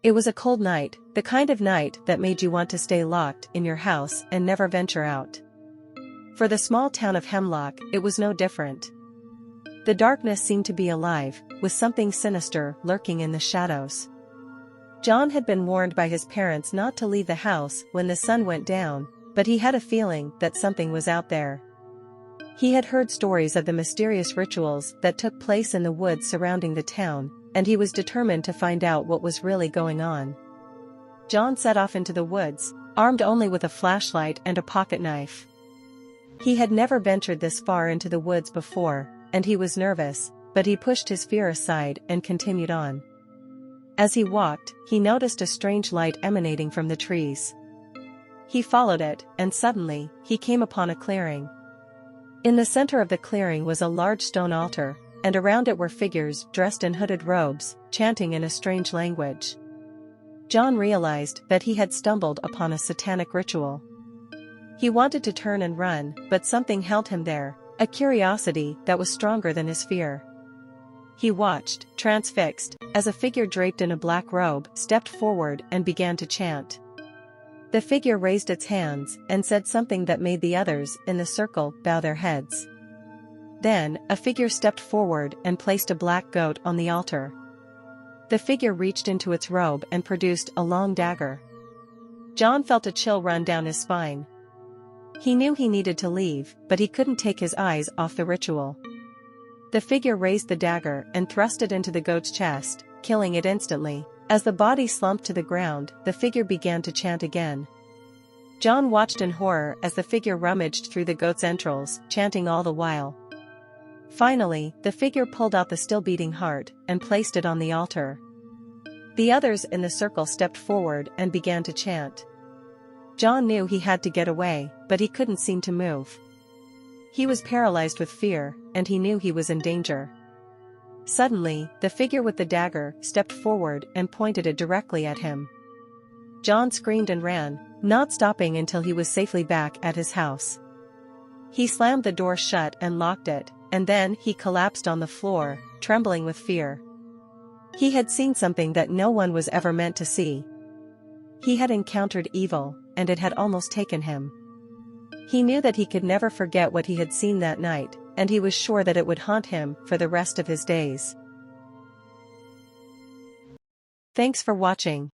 It was a cold night, the kind of night that made you want to stay locked in your house and never venture out. For the small town of Hemlock, it was no different. The darkness seemed to be alive, with something sinister lurking in the shadows. John had been warned by his parents not to leave the house when the sun went down, but he had a feeling that something was out there. He had heard stories of the mysterious rituals that took place in the woods surrounding the town, and he was determined to find out what was really going on. John set off into the woods, armed only with a flashlight and a pocket knife. He had never ventured this far into the woods before, and he was nervous, but he pushed his fear aside and continued on. As he walked, he noticed a strange light emanating from the trees. He followed it, and suddenly, he came upon a clearing. In the center of the clearing was a large stone altar, and around it were figures dressed in hooded robes, chanting in a strange language. John realized that he had stumbled upon a satanic ritual. He wanted to turn and run, but something held him there, a curiosity that was stronger than his fear. He watched, transfixed, as a figure draped in a black robe stepped forward and began to chant. The figure raised its hands and said something that made the others in the circle bow their heads. Then, a figure stepped forward and placed a black goat on the altar. The figure reached into its robe and produced a long dagger. John felt a chill run down his spine. He knew he needed to leave, but he couldn't take his eyes off the ritual. The figure raised the dagger and thrust it into the goat's chest, killing it instantly. As the body slumped to the ground, the figure began to chant again. John watched in horror as the figure rummaged through the goat's entrails, chanting all the while. Finally, the figure pulled out the still-beating heart and placed it on the altar. The others in the circle stepped forward and began to chant. John knew he had to get away, but he couldn't seem to move. He was paralyzed with fear, and he knew he was in danger. Suddenly, the figure with the dagger stepped forward and pointed it directly at him. John screamed and ran, not stopping until he was safely back at his house. He slammed the door shut and locked it, and then he collapsed on the floor, trembling with fear. He had seen something that no one was ever meant to see. He had encountered evil, and it had almost taken him. He knew that he could never forget what he had seen that night, and he was sure that it would haunt him for the rest of his days. Thanks for watching.